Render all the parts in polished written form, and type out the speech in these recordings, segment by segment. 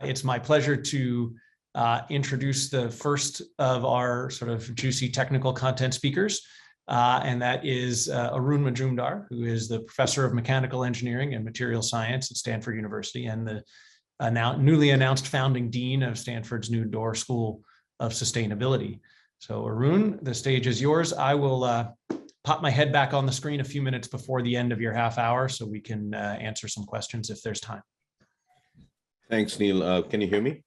It's my pleasure to introduce the first of our sort of juicy technical content speakers, and that is Arun Majumdar, who is the professor of mechanical engineering and material science at Stanford University and the newly announced founding dean of Stanford's new Dorr School of Sustainability. So Arun, the stage is yours. I will pop my head back on the screen a few minutes before the end of your half hour so we can answer some questions if there's time. Thanks, Neil. Can you hear me?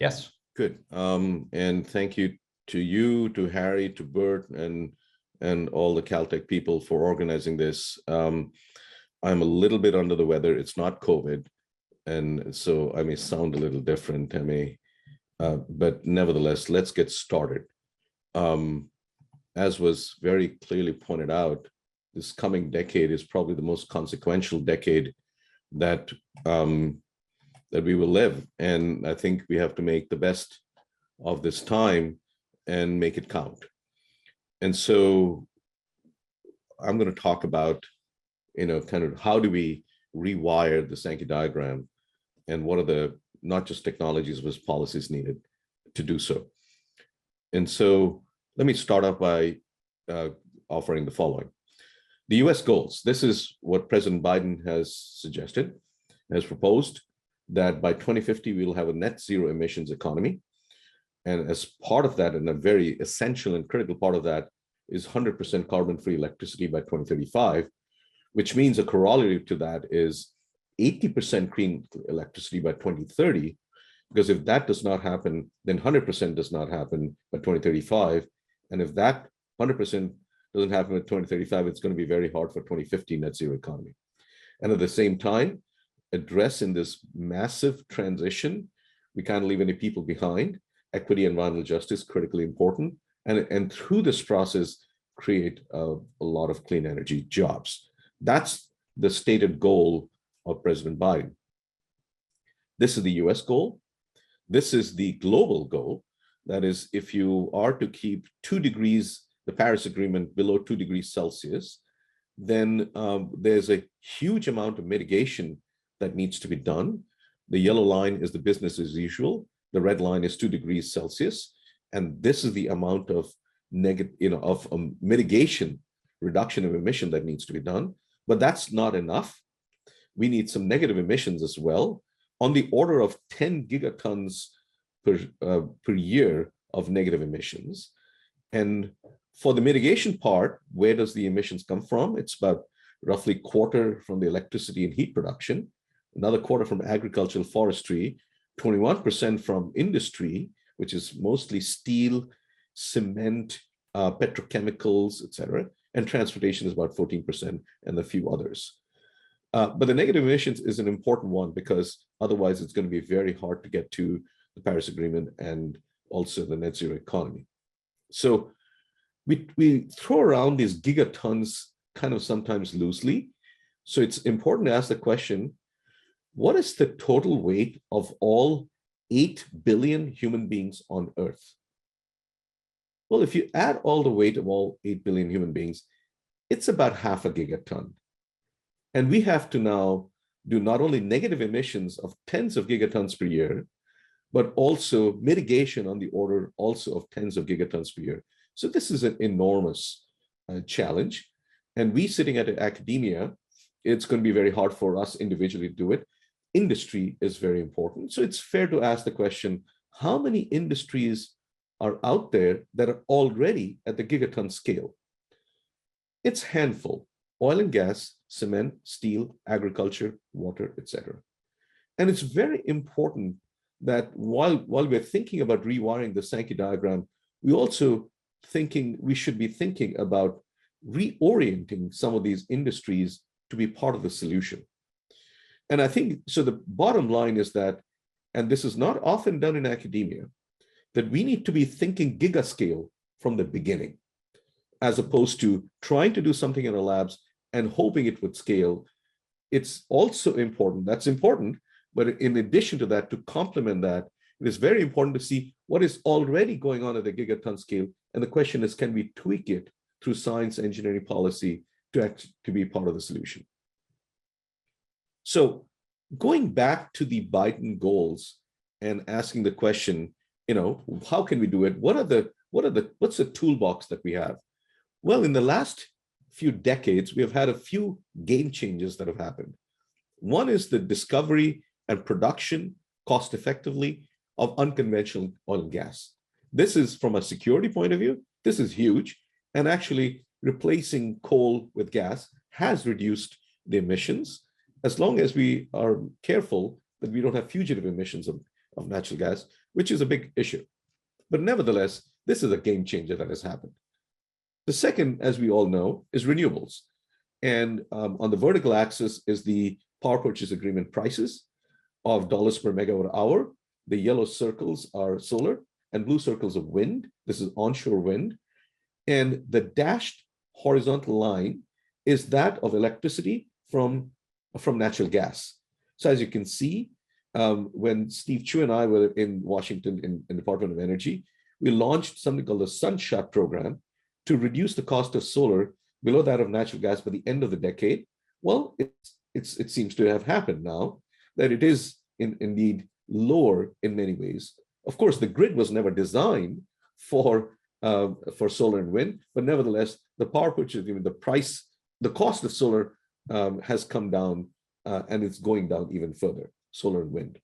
Yes. Good. And thank you, to Harry, to Bert, and all the Caltech people for organizing this. I'm a little bit under the weather. It's not COVID, and so I may sound a little different. But nevertheless, let's get started. As was very clearly pointed out, this coming decade is probably the most consequential decade that that we will live. And I think we have to make the best of this time and make it count. And so I'm going to talk about, kind of how do we rewire the Sankey diagram and what are the, not just technologies, but policies needed to do so. And so let me start off by offering the following. The US goals. This is what President Biden has suggested, has proposed, that by 2050, we'll have a net zero emissions economy. And as part of that, and a very essential and critical part of that, is 100% carbon-free electricity by 2035, which means a corollary to that is 80% clean electricity by 2030, because if that does not happen, then 100% does not happen by 2035. And if that 100% doesn't happen by 2035, it's going to be very hard for 2050 net zero economy. And at the same time, addressing this massive transition, we can't leave any people behind. Equity and environmental justice, critically important. And through this process, create a lot of clean energy jobs. That's the stated goal of President Biden. This is the US goal. This is the global goal. That is, if you are to keep 2 degrees, the Paris Agreement, below 2 degrees Celsius, then there's a huge amount of mitigation that needs to be done. The yellow line is the business as usual. The red line is 2 degrees Celsius. And this is the amount of mitigation, reduction of emission that needs to be done. But that's not enough. We need some negative emissions as well, on the order of 10 gigatons per year of negative emissions. And for the mitigation part, where does the emissions come from? It's about roughly 1/4 from the electricity and heat production, another 1/4 from agricultural forestry, 21% from industry, which is mostly steel, cement, petrochemicals, etc. And transportation is about 14%, and a few others. But the negative emissions is an important one, because otherwise it's going to be very hard to get to the Paris Agreement and also the net zero economy. So we throw around these gigatons kind of sometimes loosely. So it's important to ask the question, what is the total weight of all 8 billion human beings on Earth? Well, if you add all the weight of all 8 billion human beings, it's about 1/2 gigaton. And we have to now do not only negative emissions of tens of gigatons per year, but also mitigation on the order also of tens of gigatons per year. So this is an enormous challenge. And we sitting at academia, it's going to be very hard for us individually to do it. Industry is very important. So it's fair to ask the question, how many industries are out there that are already at the gigaton scale? It's a handful: oil and gas, cement, steel, agriculture, water, etc. And it's very important that while we're thinking about rewiring the Sankey diagram, we should be thinking about reorienting some of these industries to be part of the solution. And I think, so the bottom line is that, and this is not often done in academia, that we need to be thinking gigascale from the beginning, as opposed to trying to do something in our labs and hoping it would scale. It's also important, that's important, but in addition to that, to complement that, it is very important to see what is already going on at the gigaton scale. And the question is, can we tweak it through science, engineering, policy to be part of the solution? So going back to the Biden goals and asking the question, how can we do it? What's the toolbox that we have? Well, in the last few decades, we have had a few game changers that have happened. One is the discovery and production cost effectively of unconventional oil and gas. This is, from a security point of view, this is huge. And actually replacing coal with gas has reduced the emissions, as long as we are careful that we don't have fugitive emissions of natural gas, which is a big issue. But nevertheless, this is a game changer that has happened. The second, as we all know, is renewables. And on the vertical axis is the power purchase agreement prices of dollars per megawatt hour. The yellow circles are solar and blue circles of wind. This is onshore wind. And the dashed horizontal line is that of electricity from natural gas. So as you can see, when Steve Chu and I were in Washington in Department of Energy, we launched something called the Sunshot Program to reduce the cost of solar below that of natural gas by the end of the decade. Well, it seems to have happened now, that it is indeed lower in many ways. Of course, the grid was never designed for solar and wind, but nevertheless, the power purchase agreement, the cost of solar has come down, and it's going down even further, solar and wind.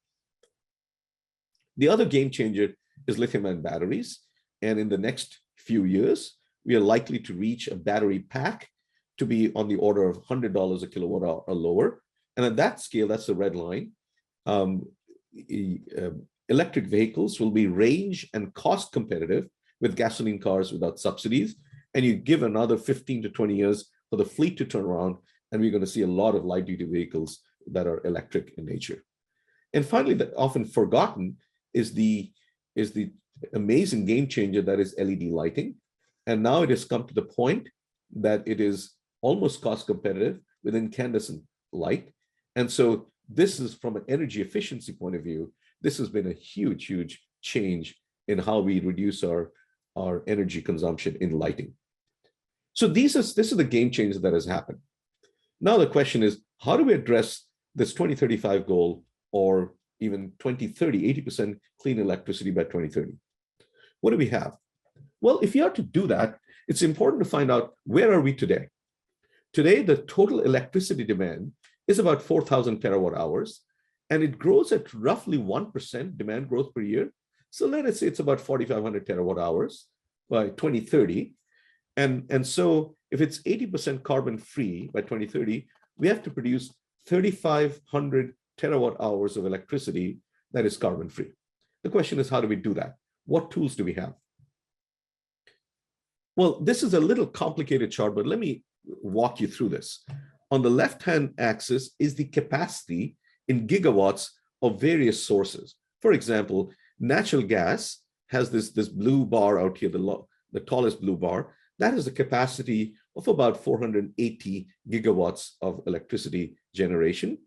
The other game changer is lithium-ion batteries. And in the next few years, we are likely to reach a battery pack to be on the order of $100 a kilowatt hour or lower. And at that scale, that's the red line. Electric vehicles will be range and cost competitive with gasoline cars without subsidies. And you give another 15 to 20 years for the fleet to turn around, and we're going to see a lot of light-duty vehicles that are electric in nature. And finally, that often forgotten is the amazing game changer that is LED lighting. And now it has come to the point that it is almost cost competitive with incandescent light. And so this is, from an energy efficiency point of view, this has been a huge, huge change in how we reduce our energy consumption in lighting. So this is the game changer that has happened. Now the question is, how do we address this 2035 goal, or even 2030, 80% clean electricity by 2030? What do we have? Well, if you are to do that, it's important to find out, where are we today? Today, the total electricity demand is about 4,000 terawatt hours, and it grows at roughly 1% demand growth per year. So let us say it's about 4,500 terawatt hours by 2030. And so if it's 80% carbon free by 2030, we have to produce 3,500 terawatt hours of electricity that is carbon free. The question is, how do we do that? What tools do we have? Well, this is a little complicated chart, but let me walk you through this. On the left-hand axis is the capacity in gigawatts of various sources. For example, natural gas has this blue bar out here, the tallest blue bar. That is the capacity of about 480 gigawatts of electricity generation.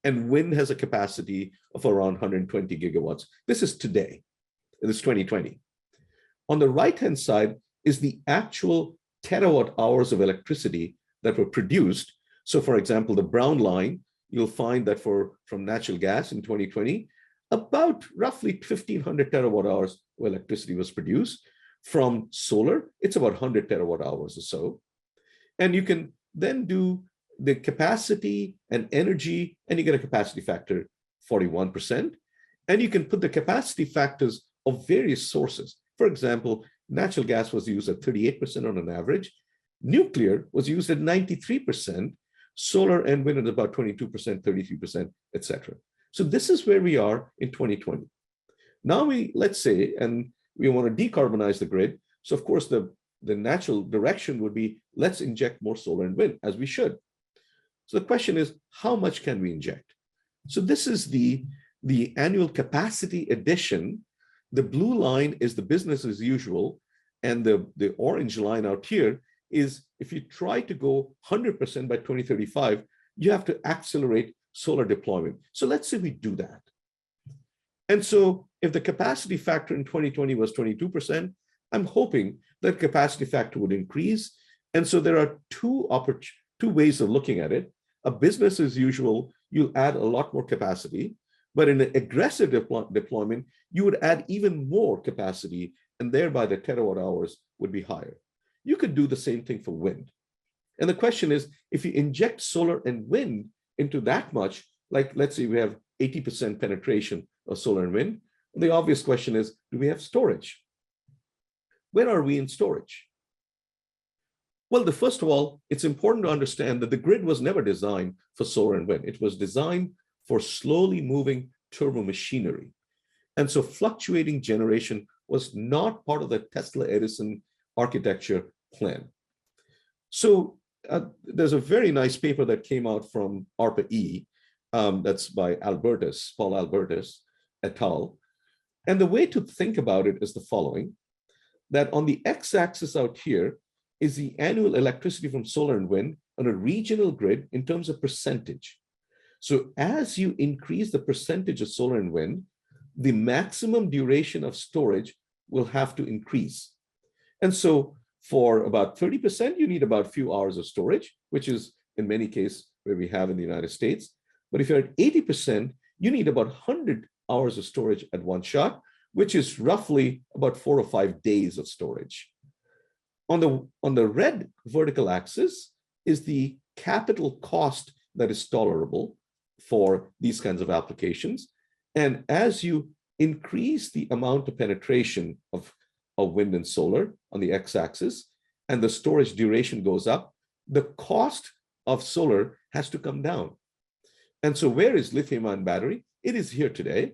And wind has a capacity of around 120 gigawatts. This is today, this is 2020. On the right-hand side is the actual terawatt hours of electricity that were produced. So for example, the brown line, you'll find that from natural gas in 2020, about roughly 1,500 terawatt hours of electricity was produced. From solar, it's about 100 terawatt hours or so. And you can then do the capacity and energy, and you get a capacity factor 41%. And you can put the capacity factors of various sources. For example, natural gas was used at 38% on an average. Nuclear was used at 93%. Solar and wind at about 22%, 33%, etc. So this is where we are in 2020. Now let's say, and we want to decarbonize the grid. So of course, the natural direction would be, let's inject more solar and wind, as we should. So the question is, how much can we inject? So this is the annual capacity addition. The blue line is the business as usual. And the orange line out here is, if you try to go 100% by 2035, you have to accelerate solar deployment. So let's say we do that. And so if the capacity factor in 2020 was 22%, I'm hoping that capacity factor would increase. And so there are two ways of looking at it. A business as usual you'll add a lot more capacity. But in an aggressive deployment, you would add even more capacity, and thereby the terawatt hours would be higher. You could do the same thing for wind. And the question is, if you inject solar and wind into that much, like let's say we have 80% penetration of solar and wind, the obvious question is, do we have storage? Where are we in storage? Well, first of all, it's important to understand that the grid was never designed for solar and wind. It was designed for slowly moving turbo machinery. And so fluctuating generation was not part of the Tesla Edison architecture plan. So there's a very nice paper that came out from ARPA-E, that's by Paul Albertus et al. And the way to think about it is the following, that on the x-axis out here is the annual electricity from solar and wind on a regional grid in terms of percentage. So as you increase the percentage of solar and wind, the maximum duration of storage will have to increase. And so for about 30%, you need about a few hours of storage, which is in many cases where we have in the United States. But if you're at 80%, you need about 100 hours of storage at one shot, which is roughly about 4 or 5 days of storage. On the red vertical axis is the capital cost that is tolerable for these kinds of applications. And as you increase the amount of penetration of wind and solar on the x-axis, and the storage duration goes up, the cost of solar has to come down. And so where is lithium-ion battery? It is here today.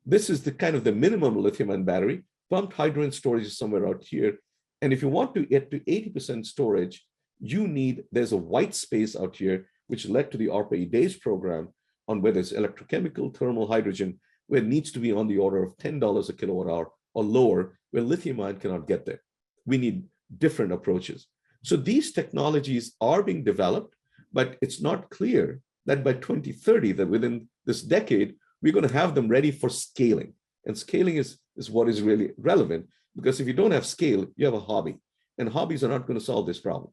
This is the kind of the minimum lithium-ion battery. Pumped hydrogen storage is somewhere out here. And if you want to get to 80% storage, there's a white space out here, which led to the ARPA-E DAYS program on whether it's electrochemical, thermal, hydrogen, where it needs to be on the order of $10 a kilowatt hour or lower, where lithium-ion cannot get there. We need different approaches. So these technologies are being developed, but it's not clear that by 2030, that within this decade, we're going to have them ready for scaling. And scaling is what is really relevant, because if you don't have scale, you have a hobby, and hobbies are not going to solve this problem.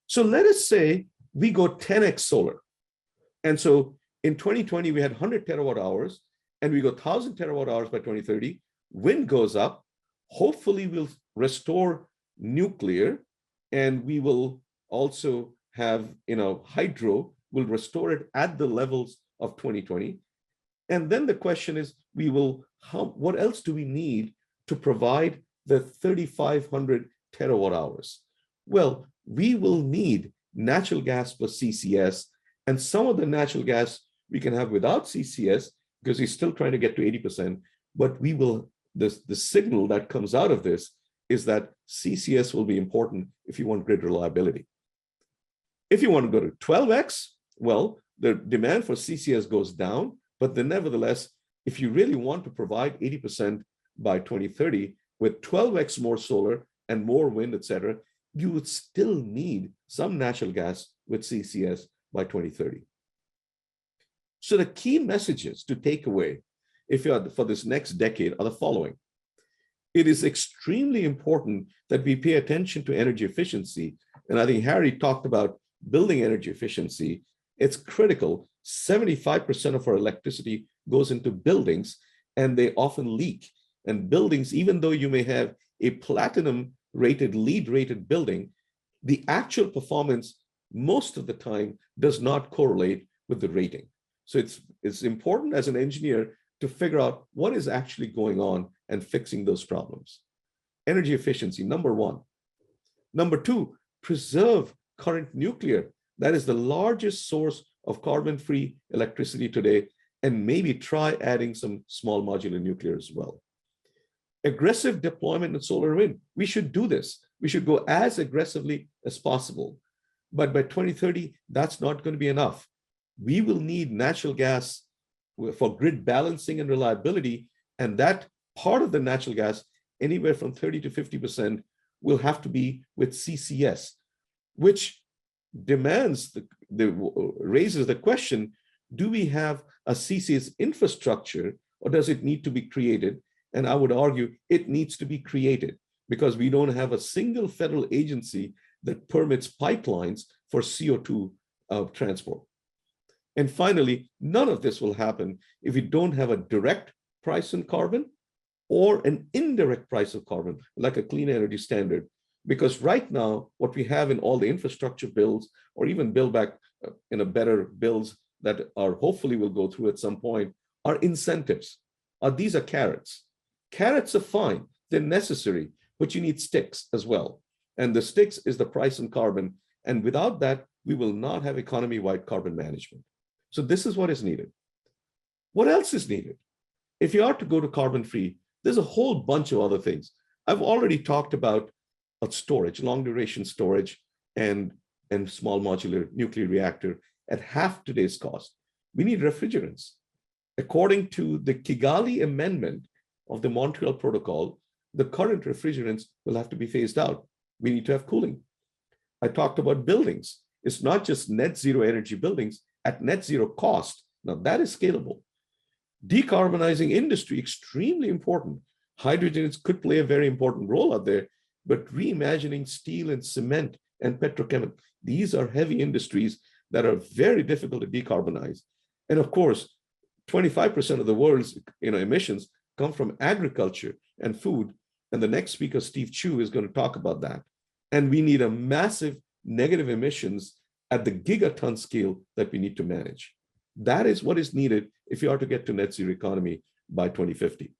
So let us say we go 10x solar. And so in 2020, we had 100 terawatt hours, and we go 1,000 terawatt hours by 2030. Wind goes up. Hopefully, we'll restore nuclear, and we will also have, hydro. We'll restore it at the levels of 2020. And then the question is, what else do we need to provide the 3,500 terawatt hours? Well, we will need natural gas plus CCS, and some of the natural gas we can have without CCS because we're still trying to get to 80%. But the signal that comes out of this is that CCS will be important if you want grid reliability. If you want to go to 12x, well, the demand for CCS goes down, but then nevertheless, if you really want to provide 80% by 2030 with 12x more solar and more wind, et cetera, you would still need some natural gas with CCS by 2030. So the key messages to take away for this next decade are the following. It is extremely important that we pay attention to energy efficiency. And I think Harry talked about building energy efficiency. It's critical. 75% of our electricity goes into buildings, and they often leak. And buildings, even though you may have a platinum rated, LEED rated building, the actual performance most of the time does not correlate with the rating. So it's important as an engineer to figure out what is actually going on and fixing those problems. Energy efficiency, number one. Number two, preserve current nuclear. That is the largest source of carbon-free electricity today, and maybe try adding some small modular nuclear as well. Aggressive deployment in solar and wind. We should do this. We should go as aggressively as possible. But by 2030, that's not going to be enough. We will need natural gas for grid balancing and reliability, and that part of the natural gas, anywhere from 30 to 50%, will have to be with CCS, which demands raises the question, do we have a CCS infrastructure, or does it need to be created? And I would argue it needs to be created, because we don't have a single federal agency that permits pipelines for CO2 transport. And finally, none of this will happen if you don't have a direct price on carbon or an indirect price of carbon, like a clean energy standard. Because right now, what we have in all the infrastructure bills, or even Build Back in a Better bills that are hopefully will go through at some point, are incentives. These are carrots. Carrots are fine, they're necessary, but you need sticks as well. And the sticks is the price on carbon. And without that, we will not have economy-wide carbon management. So this is what is needed. What else is needed? If you are to go to carbon-free, there's a whole bunch of other things. I've already talked about storage, long duration storage, and small modular nuclear reactor at half today's cost. We need refrigerants. According to the Kigali Amendment of the Montreal Protocol, the current refrigerants will have to be phased out. We need to have cooling. I talked about buildings. It's not just net zero energy buildings at net zero cost. Now that is scalable. Decarbonizing industry, extremely important. Hydrogen could play a very important role out there, but reimagining steel and cement and petrochemical, these are heavy industries that are very difficult to decarbonize. And of course, 25% of the world's emissions come from agriculture and food. And the next speaker, Steve Chu, is going to talk about that. And we need a massive negative emissions at the gigaton scale that we need to manage. That is what is needed if you are to get to net zero economy by 2050.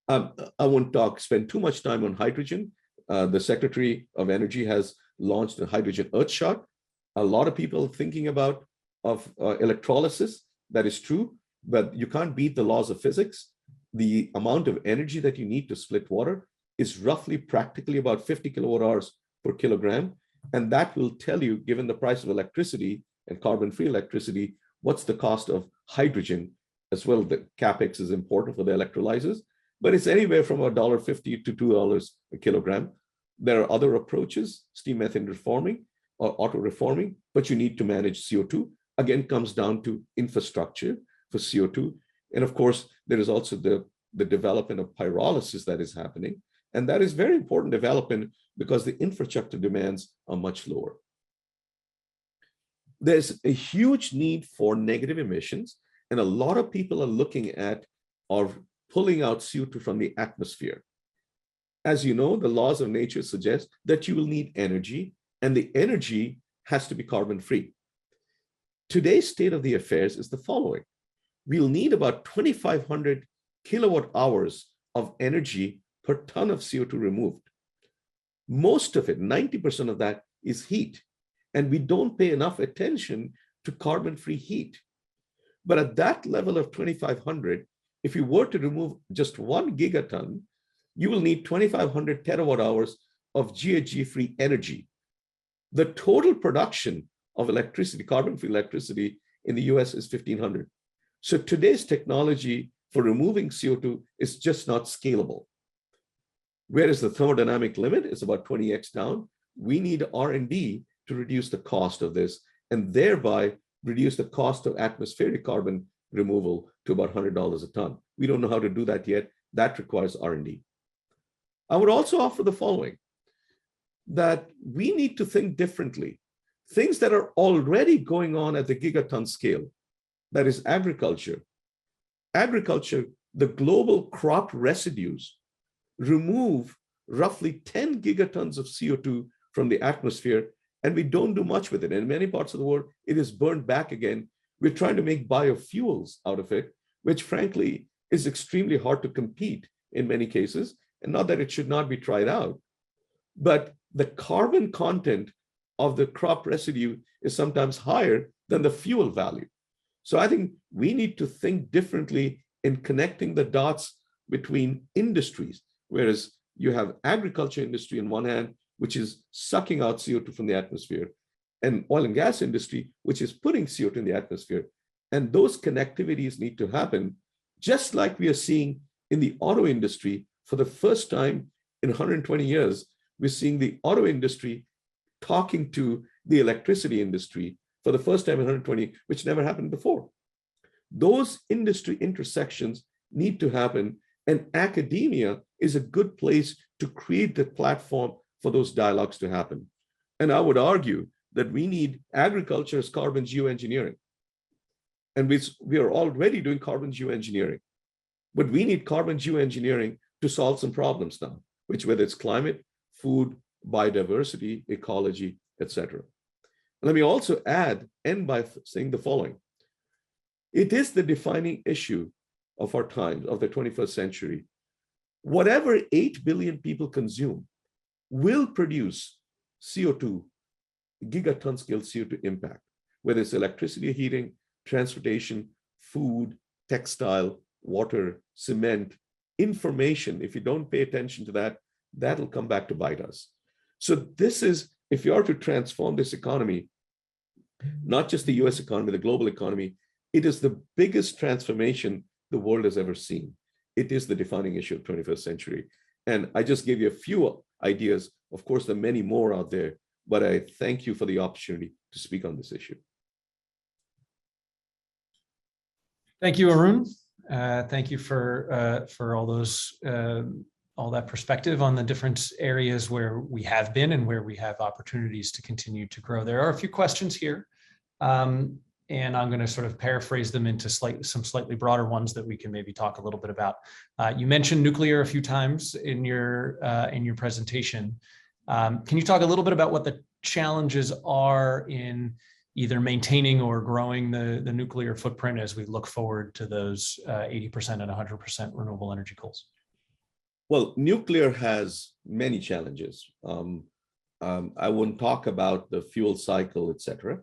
I won't spend too much time on hydrogen. The Secretary of Energy has launched a hydrogen earthshot. A lot of people thinking about electrolysis. That is true, but you can't beat the laws of physics. The amount of energy that you need to split water is roughly practically about 50 kilowatt hours per kilogram. And that will tell you, given the price of electricity and carbon-free electricity, what's the cost of hydrogen as well. The capex is important for the electrolyzers, but it's anywhere from $1.50 to $2 a kilogram. There are other approaches, steam methane reforming or auto reforming, but you need to manage CO2. Again, comes down to infrastructure for CO2. And of course, there is also the development of pyrolysis that is happening. And that is very important development because the infrastructure demands are much lower. There's a huge need for negative emissions, and a lot of people are looking at or pulling out CO2 from the atmosphere. As you know, the laws of nature suggest that you will need energy, and the energy has to be carbon-free. Today's state of the affairs is the following. We'll need about 2,500 kilowatt hours of energy per ton of CO2 removed. Most of it, 90% of that, is heat. And we don't pay enough attention to carbon-free heat. But at that level of 2,500, if you were to remove just 1 gigaton, you will need 2,500 terawatt hours of GHG-free energy. The total production of electricity, carbon-free electricity in the US is 1,500. So today's technology for removing CO2 is just not scalable. Whereas the thermodynamic limit is about 20x down, we need R&D to reduce the cost of this and thereby reduce the cost of atmospheric carbon removal to about $100 a ton. We don't know how to do that yet. That requires R&D. I would also offer the following, that we need to think differently. Things that are already going on at the gigaton scale, that is agriculture. Agriculture, the global crop residues remove roughly 10 gigatons of CO2 from the atmosphere, and we don't do much with it. In many parts of the world, it is burned back again. We're trying to make biofuels out of it, which frankly is extremely hard to compete in many cases, and not that it should not be tried out. But the carbon content of the crop residue is sometimes higher than the fuel value. So I think we need to think differently in connecting the dots between industries, whereas you have agriculture industry on one hand, which is sucking out CO2 from the atmosphere, and oil and gas industry, which is putting CO2 in the atmosphere. And those connectivities need to happen, just like we are seeing in the auto industry. For the first time in 120 years, we're seeing the auto industry talking to the electricity industry for the first time in 120, which never happened before. Those industry intersections need to happen, and academia is a good place to create the platform for those dialogues to happen. And I would argue that we need agriculture as carbon geoengineering. And we are already doing carbon geoengineering, but we need carbon geoengineering to solve some problems now, which whether it's climate, food, biodiversity, ecology, etc. Let me also end by saying the following. It is the defining issue of our time, of the 21st century. Whatever 8 billion people consume will produce CO2, gigaton scale CO2 impact, whether it's electricity, heating, transportation, food, textile, water, cement, information. If you don't pay attention to that, that'll come back to bite us. So this is, if you are to transform this economy, not just the US economy, the global economy, it is the biggest transformation the world has ever seen. It is the defining issue of 21st century. And I just gave you a few ideas. Of course, there are many more out there, but I thank you for the opportunity to speak on this issue. Thank you, Arun. Thank you for all those all that perspective on the different areas where we have been and where we have opportunities to continue to grow. There are a few questions here, and I'm going to sort of paraphrase them into some slightly broader ones that we can maybe talk a little bit about. You mentioned nuclear a few times in your presentation. Can you talk a little bit about what the challenges are in either maintaining or growing the nuclear footprint as we look forward to those 80% and 100% renewable energy goals? Well, nuclear has many challenges. I won't talk about the fuel cycle, etc.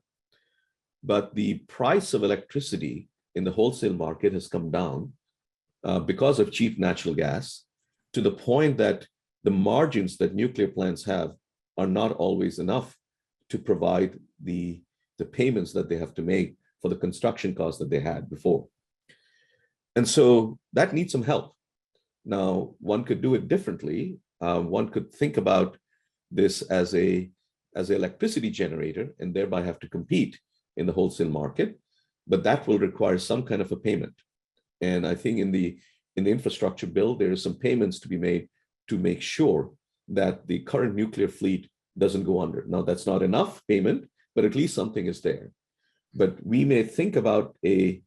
But the price of electricity in the wholesale market has come down because of cheap natural gas, to the point that the margins that nuclear plants have are not always enough to provide the payments that they have to make for the construction costs that they had before. And so that needs some help. Now, one could do it differently. One could think about this as an electricity generator and thereby have to compete in the wholesale market, but that will require some kind of a payment. And I think in the infrastructure bill, there are some payments to be made to make sure that the current nuclear fleet doesn't go under. Now, that's not enough payment, but at least something is there. But we may think about a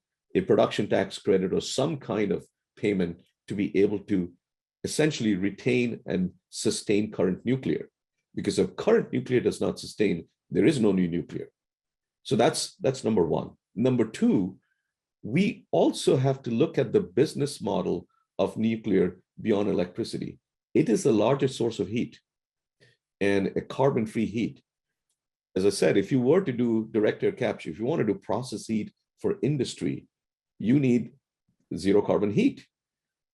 production tax credit or some kind of payment to be able to essentially retain and sustain current nuclear. Because if current nuclear does not sustain, there is no new nuclear. So that's number one. Number two, we also have to look at the business model of nuclear beyond electricity. It is the largest source of heat and a carbon-free heat. As I said, if you were to do direct air capture, if you want to do process heat for industry, you need zero carbon heat.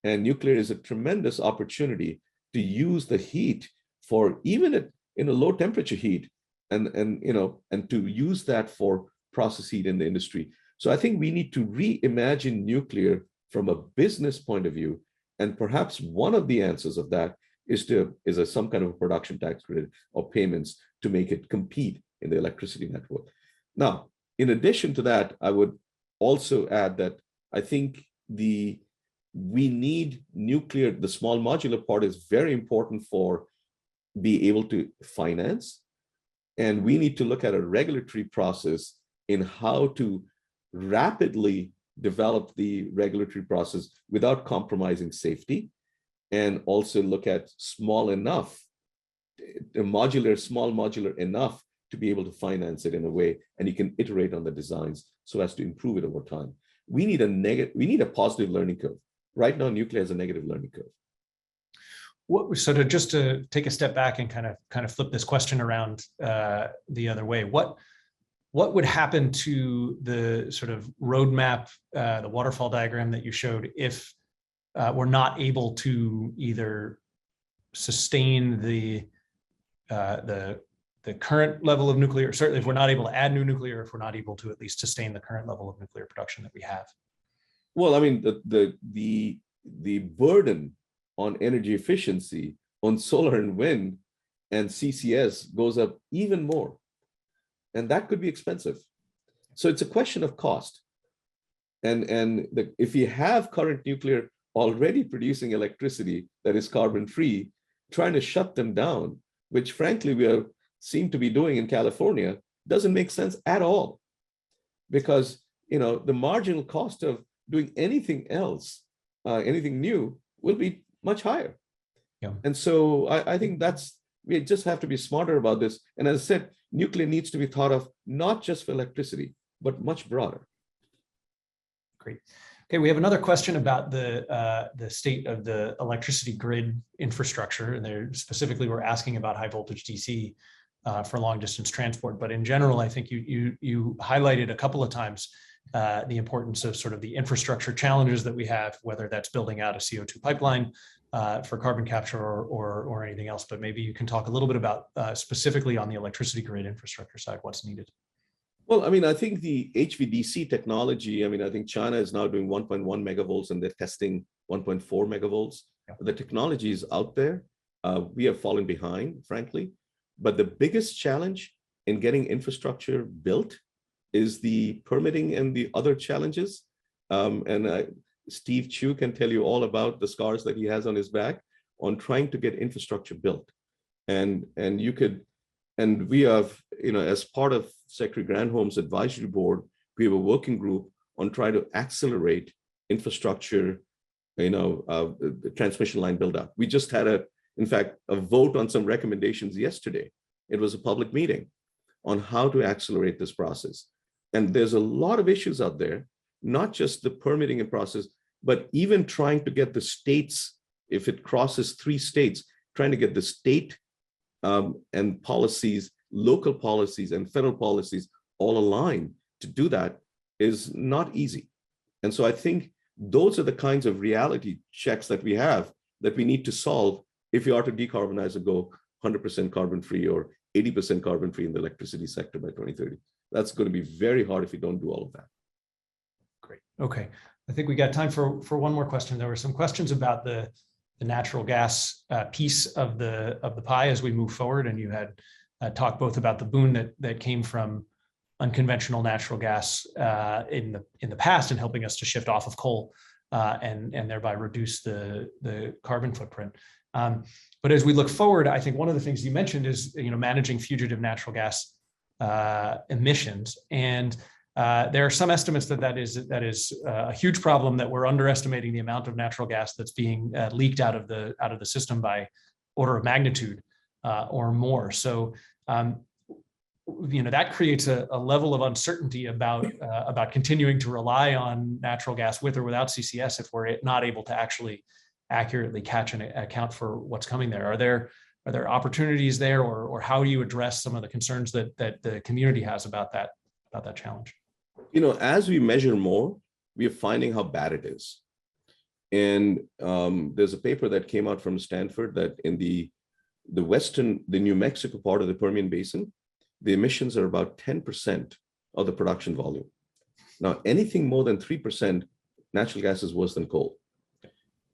And nuclear is a tremendous opportunity to use the heat for even in a low temperature heat and to use that for process heat in the industry. So I think we need to reimagine nuclear from a business point of view. And perhaps one of the answers of that is some kind of a production tax credit or payments to make it compete in the electricity network. Now, in addition to that, I would also add that I think we need nuclear. The small modular part is very important for be able to finance. And we need to look at a regulatory process in how to rapidly develop the regulatory process without compromising safety, and also look at small modular enough to be able to finance it in a way, and you can iterate on the designs so as to improve it over time. We need a positive learning curve. Right now, nuclear has a negative learning curve. So to take a step back and kind of flip this question around the other way, what would happen to the sort of roadmap, the waterfall diagram that you showed, if we're not able to either sustain the current level of nuclear, certainly if we're not able to add new nuclear, if we're not able to at least sustain the current level of nuclear production that we have? Well, I mean, the burden on energy efficiency on solar and wind and CCS goes up even more. And that could be expensive. So it's a question of cost. And if you have current nuclear already producing electricity that is carbon-free, trying to shut them down, which frankly we seem to be doing in California, doesn't make sense at all, because the marginal cost of doing anything else, anything new, will be much higher. Yeah. And so I think we just have to be smarter about this. And as I said, nuclear needs to be thought of not just for electricity, but much broader. Great. Okay, we have another question about the state of the electricity grid infrastructure, and they're specifically we're asking about high voltage DC for long distance transport. But in general, I think you highlighted a couple of times the importance of sort of the infrastructure challenges that we have, whether that's building out a CO2 pipeline for carbon capture or anything else. But maybe you can talk a little bit about specifically on the electricity grid infrastructure side, what's needed. Well, I mean, I think the HVDC technology, I mean, I think China is now doing 1.1 megavolts and they're testing 1.4 megavolts. Yeah. The technology is out there. We have fallen behind, frankly. But the biggest challenge in getting infrastructure built is the permitting and the other challenges. Steve Chu can tell you all about the scars that he has on his back on trying to get infrastructure built. And we have, as part of Secretary Granholm's advisory board, we have a working group on trying to accelerate infrastructure, the transmission line build up. We just had in fact, a vote on some recommendations yesterday. It was a public meeting on how to accelerate this process. And there's a lot of issues out there, not just the permitting and process, but even trying to get the states, if it crosses 3 states, trying to get the state and policies, local policies and federal policies all aligned to do that is not easy. And so I think those are the kinds of reality checks that we have that we need to solve if we are to decarbonize and go 100% carbon free or 80% carbon free in the electricity sector by 2030. That's going to be very hard if we don't do all of that. Great. Okay. I think we got time for one more question. There were some questions about the natural gas piece of the pie as we move forward, and you had talked both about the boon that came from unconventional natural gas in the past and helping us to shift off of coal and thereby reduce the carbon footprint. But as we look forward, I think one of the things you mentioned is managing fugitive natural gas emissions, and there are some estimates that is a huge problem, that we're underestimating the amount of natural gas that's being leaked out of the system by order of magnitude or more. So that creates a level of uncertainty about continuing to rely on natural gas with or without CCS if we're not able to actually accurately catch and account for what's coming there. Are there opportunities there, or how do you address some of the concerns that the community has about that challenge? As we measure more, we are finding how bad it is. And there's a paper that came out from Stanford that in the New Mexico part of the Permian Basin, the emissions are about 10% of the production volume. Now, anything more than 3%, natural gas is worse than coal.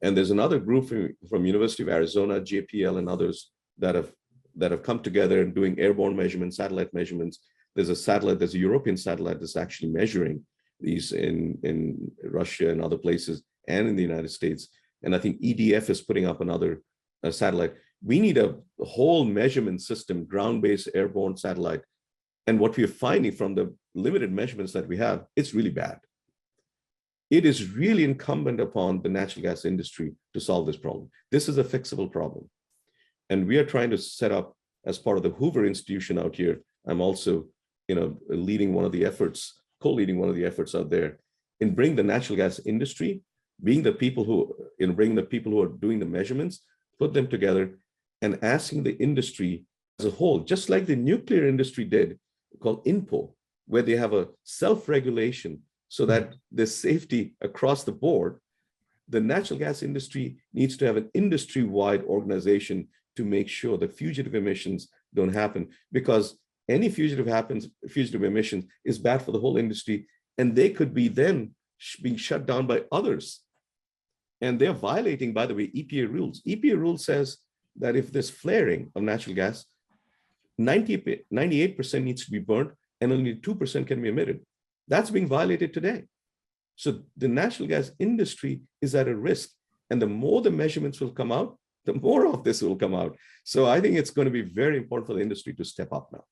And there's another group from University of Arizona, JPL, and others that have come together and doing airborne measurements, satellite measurements. There's a European satellite that's actually measuring these in Russia and other places and in the United States. And I think EDF is putting up another satellite. We need a whole measurement system, ground-based airborne satellite. And what we're finding from the limited measurements that we have, it's really bad. It is really incumbent upon the natural gas industry to solve this problem. This is a fixable problem. And we are trying to set up, as part of the Hoover Institution out here, I'm also leading one of the efforts, co-leading one of the efforts out there in bringing the natural gas industry, being the people who, bringing the people who are doing the measurements, put them together and asking the industry as a whole, just like the nuclear industry did, called INPO, where they have a self-regulation so that there's safety across the board. The natural gas industry needs to have an industry-wide organization to make sure that fugitive emissions don't happen, because any fugitive emissions is bad for the whole industry, and they could be then being shut down by others. And they're violating, by the way, EPA rules. EPA rule says that if there's flaring of natural gas, 98% needs to be burnt and only 2% can be emitted. That's being violated today. So the natural gas industry is at a risk. And the more the measurements will come out, the more of this will come out. So I think it's going to be very important for the industry to step up now.